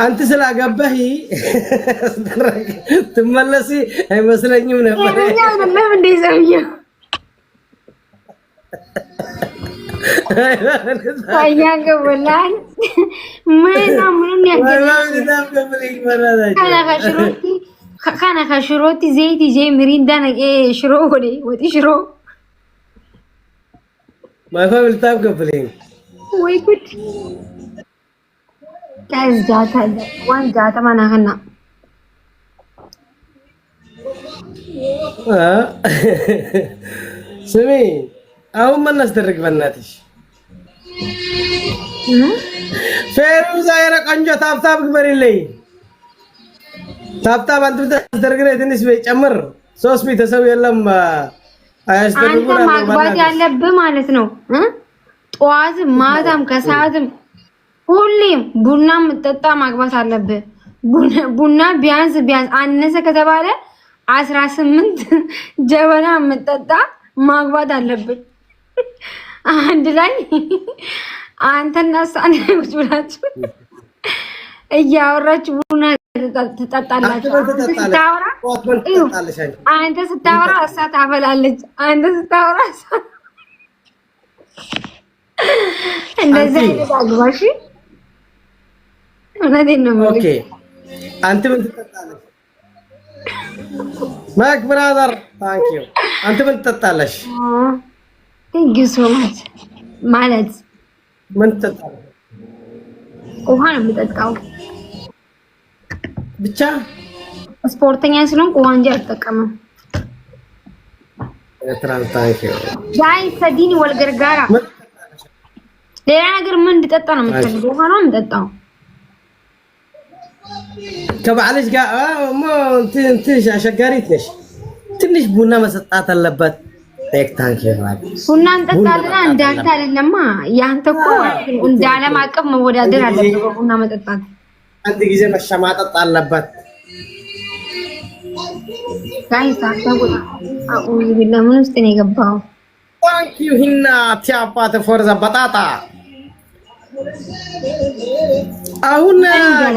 አንተ ስላገባህ ትመለሲ አይመስለኝም ነበር። ለምን እንደዚህ ያገበላል ምን kana shiroti zayti je mirinda na shiro wode wati shiro my family tab gabling way good guys jata one jata mana hanna ስሚ አሁን ምን አስደርግ በእናትሽ ፌሩዛ የረቀንጆ ታብታብ ግበሪልኝ ታብታብ አንተ ተደርግልኝ ትንሽ ጨምር ሶስት ቤተሰብ የለም አያስደርጉና አንተ ማግባት ያለብህ ማለት ነው ጧት ማታም ከሰዓትም ሁሌም ቡና መጠጣ ማግባት አለብህ ቡና ቢያንስ አነሰ ከተባለ 18 ጀበና መጠጣ ማግባት አለብህ አንድ ላይ አንተና ሳን ብላችሁ እያወራችሁ ቡና ትጠጣላችሁ አንተ ስታወራ እሷ ታፈላለች አንተ ስታወራ እሷ እንደዚህ አግባሽ እውነቴን ነው ኦኬ አንተ ምን ትጠጣለሽ ማክ ብራዘር ታንክ ዩ አንተ ምን ትጠጣለሽ ቴንክ ዩ ሶ ማች ማለት ምን ትጠጣለሽ ውሃ ነው የምጠጣው ብቻ ስፖርተኛ ስለሆንኩ ውሃ እንጂ አልጠቀምም ታንክ ዩ ዳይ ሰዲኒ ወልገርጋራ ሌላ ነገር ምን እንድጠጣ ነው የምትፈልገው ውሃ ነው የምጠጣው ከባለሽ ጋር እንት አሸጋሪት ነሽ ትንሽ ቡና መሰጣት አለበት ታንክ ዩ ቡና እንጠጣለን እንዳንተ አይደለማ ያንተ እኮ እንደ ዓለም አቀፍ መወዳደር አለበት ቡና መጠጣት አንድ ጊዜ መሸማጠጥ አለበት ጋይስ አታውቁ አኡዝ ቢላ ምን ውስጥ ነው የገባው ታንክ ዩ ሂና ቲያፓተ ፎር ዘ በጣጣ አሁን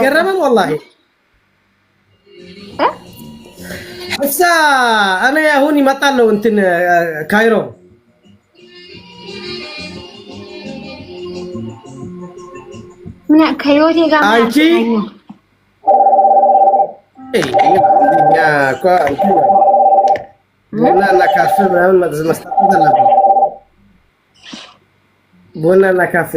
ገረመን والله እሳ እኔ አሁን ይመጣለው እንትን ካይሮ ምን ከዮቴ ጋር አንቺ ያ ቡናና ካፌ ምናምን መስጠት አለብን ቡናና ካፌ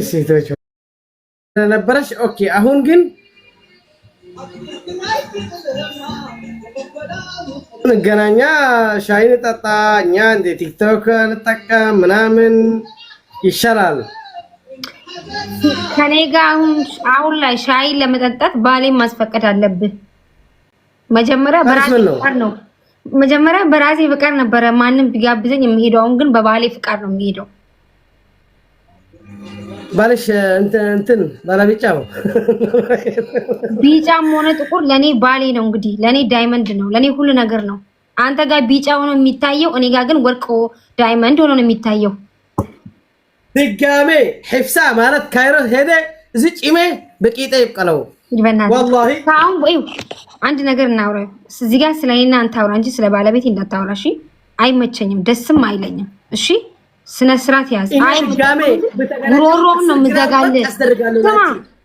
ሴቶች ነበረሽ ኦኬ አሁን ግን እንገናኛ ሻይ እንጠጣ እኛ እንደ ቲክቶክ እንጠቀም ምናምን ይሻላል ከኔ ጋር አሁን ላይ ሻይ ለመጠጣት ባሌን ማስፈቀድ አለብህ መጀመሪያ በራሴ ፍቃድ ነበረ ማንንም ቢጋብዘኝ የሚሄደው አሁን ግን በባሌ ፍቃድ ነው የሚሄደው ባልሽ እንትን ባለቢጫው ቢጫም ሆነ ጥቁር ለኔ ባሌ ነው እንግዲህ ለኔ ዳይመንድ ነው ለኔ ሁሉ ነገር ነው አንተ ጋር ቢጫ ሆኖ የሚታየው እኔ ጋር ግን ወርቅ ዳይመንድ ሆኖ ነው የሚታየው ድጋሜ ሕፍሳ ማለት ካይሮ ሄደ እዚህ ጪሜ በቂጤ ይብቀለው والله ታውን ወይ አንድ ነገር እናውራ እዚህ ጋር ስለኔና አንተ አውራ እንጂ ስለ ባለቤት እንዳታወራ እሺ አይመቸኝም ደስም አይለኝም እሺ ስነ ስርዓት ያዝ አይ ድጋሜ ጉሮሮን ነው የምዘጋልህ ስማ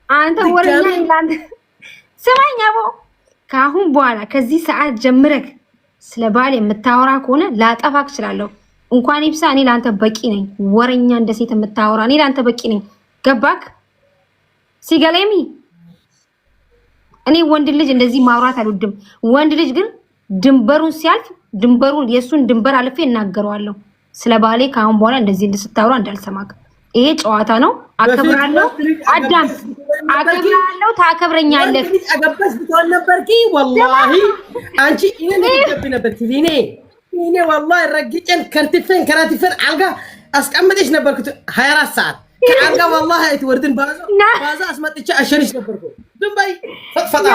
አንተ ወረኛ ይላል ስማኝ አቦ ካሁን በኋላ ከዚህ ሰዓት ጀምረክ ስለ ባል የምታወራ ከሆነ ላጠፋክ እችላለሁ እንኳን ይብሳ እኔ ላንተ በቂ ነኝ ወረኛ እንደ ሴት የምታወራ እኔ ላንተ በቂ ነኝ ገባክ ሲገለሚ እኔ ወንድ ልጅ እንደዚህ ማውራት አልወድም ወንድ ልጅ ግን ድንበሩን ሲያልፍ ድንበሩን የሱን ድንበር አልፌ እናገረዋለሁ ስለ ባሌ ካሁን በኋላ እንደዚህ እንድስታወራ እንዳልሰማክ ይሄ ጨዋታ ነው አከብራለሁ አዳም አከብራለሁ ታከብረኛለህ አገባሽ ብትሆን ነበርኪ والله አንቺ እኔ ልትገቢ ነበርኪ እኔ والله ረግጬን ከራቲፈን አልጋ አስቀምጠሽ ነበርኩ 24 ሰዓት ከአልጋ والله አይትወርድን ባዛ አስመጥቼ አሸርሽ ነበርኩ ድንባይ ፈጥፈጣ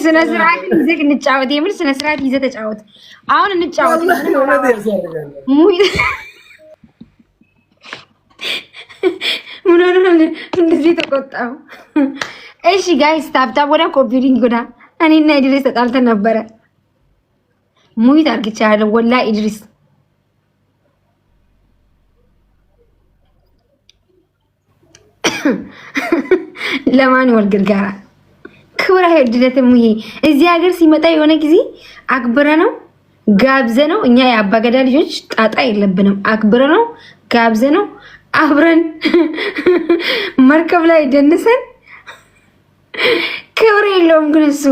ስነ ስርዓት ይዘህ እንጫወት። የምር ስነ ስርዓት ይዘህ ተጫወት። አሁን እንጫወት። ምን ሆነ እንደዚህ ተቆጣው? እሺ ጋይስ ታብታብ ወደ ኮፒሪንግ ጎዳ እኔና ኢድሪስ ተጣልተን ነበረ። ሙይት አርግቻለሁ ወላሂ ኢድሪስ ለማን ወልግል ጋራ ክብራ ሄድለትም ይሄ እዚህ ሀገር ሲመጣ የሆነ ጊዜ አክብረ ነው ጋብዘ ነው። እኛ የአባገዳ ልጆች ጣጣ የለብንም። አክብረ ነው ጋብዘ ነው አብረን መርከብ ላይ ደንሰን ክብር የለውም ግን እሱ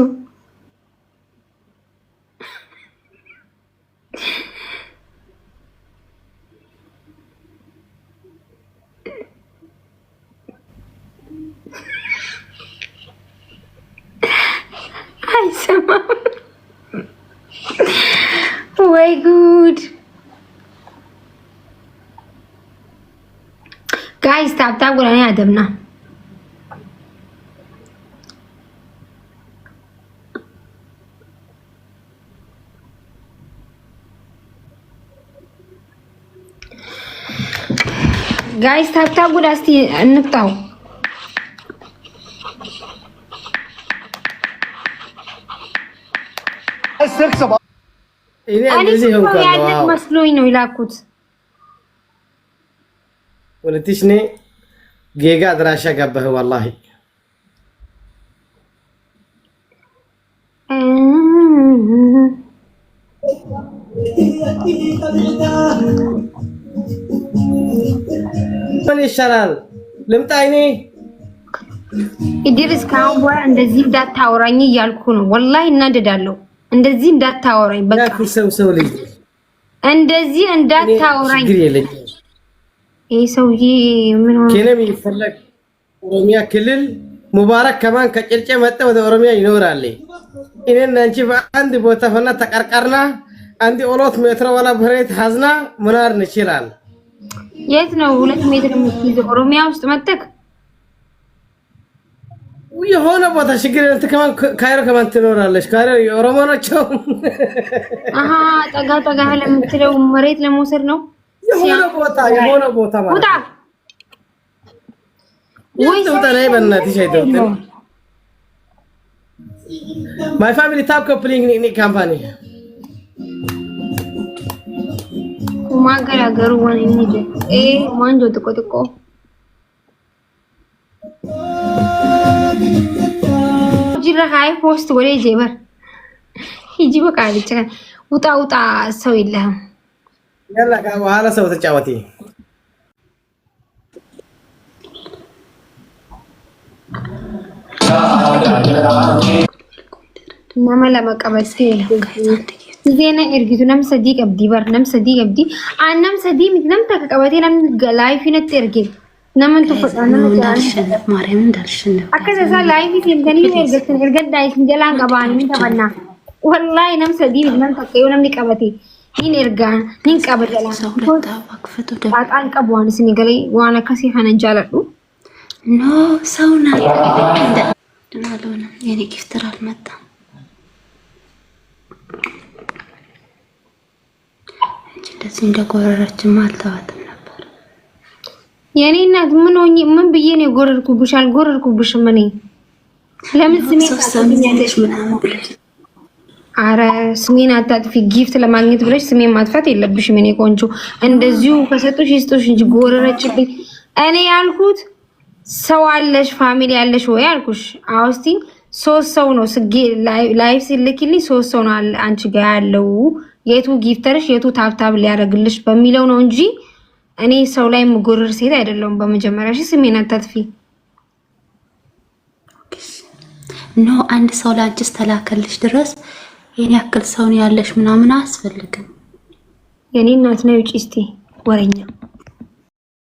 አይሰማም ወይ ጉድ ጋይስ ታብታብ ወራኔ አደምና ጋይስ ታብታብ ወደ እስቲ እንፍታው ያለት መስሎኝ ነው ይላኩት ወለትሽኔ ጌጋ አድራሻ ገባህ والله ምን ይሻላል ልምጣ እኔ ኢድሪስ ካሁን በኋላ እንደዚህ እንዳታወራኝ እያልኩ ነው والله እናደዳለሁ እንደዚህ እንዳታወራኝ በቃ ሰው ልጅ እንደዚህ እንዳታወራኝ ይሄ ሰውዬ ምን ሆነ ከነም ይፈለግ ኦሮሚያ ክልል ሙባረክ ከማን ከጭልጨ መጣ ወደ ኦሮሚያ ይኖራል እኔና አንቺ በአንድ ቦታ ሆና ተቀርቀርና አንድ ኦሎት ሜትር ወላ ብሬት ሐዝና ምናር እንችላል የት ነው 2 ሜትር የምትይዘው ኦሮሚያ ውስጥ መጥተክ የሆነ ቦታ ችግር እንት ከማን ካይሮ ከማን ትኖራለሽ ካይሮ የኦሮሞ ናቸው አሃ ጠጋ ለምትለው መሬት ለመውሰድ ነው የሆነ ቦታ ማለት ወይ ተውጣለይ በእናትሽ አይተውም ማይ ፋሚሊ ታፕ ኮፕሊንግ ኒ ካምፓኒ ማገራገሩ ወንኒደ ማንጆ ጥቆ ጅራ ሃይ ፖስት ወሬ ጄበር ሂጂ በቃ ልጅ ውጣ ሰው የለህም ያላ በኋላ ሰው ተጫወቲ ነመለ መቀበስ ዜና እርግቱ ነምሰዲ ቀብዲ በር ነምሰዲ ቀብዲ አንም ሰዲ ምንም ተቀበቴ ነም ላይፍ ነት እርግ ነምን ተፈጣና እንዳልሸነፍ ማርያም እንዳልሸነፍ አከዛ ላይፍ እንደኒ እርግትን እርገዳይ እንጀላን ቀባን ምን ተበና ወላሂ ነምሰዲ ምንም ተቀዩ ነም ሊቀበቴ ኒን እርጋን ኒን ቀበደላ አክፈቱ አጣን ቀቧን ስኒ ገለይ ዋና ከሲ ሀነን ጃለዱ ኖ ሰውና እንደናለውና የኔ ጊፍተር አልመጣም እንደዚህ እንደጎረረችም አልተዋትም ነበር የኔ እናት ምን ብዬ ነው ጎረርኩብሽ አልጎረርኩብሽም እኔ ለምን ስሜት ምናምን ብለሽ አረ ስሜን አታጥፊ ጊፍት ለማግኘት ብለሽ ስሜን ማጥፋት የለብሽም እኔ ቆንጆ እንደዚሁ ከሰጡሽ ይስጡሽ እንጂ ጎረረችብኝ እኔ ያልኩት ሰው አለሽ ፋሚሊ አለሽ ወይ አልኩሽ አውስቲ 3 ሰው ነው ስጌ ላይቭ ሲልክልኝ 3 ሰው ነው አንቺ ጋር ያለው የቱ ጊፍተርሽ የቱ ታብታብ ሊያደርግልሽ በሚለው ነው እንጂ እኔ ሰው ላይ ምጎረር ሴት አይደለም በመጀመሪያ እሺ ስሜን አታጥፊ ኖ አንድ ሰው ላንቺስ ተላከልሽ ድረስ የኔ ያክል ሰው ነው ያለሽ ምናምን አያስፈልግም የኔ እናት ነው ውጪ እስቲ ወረኛ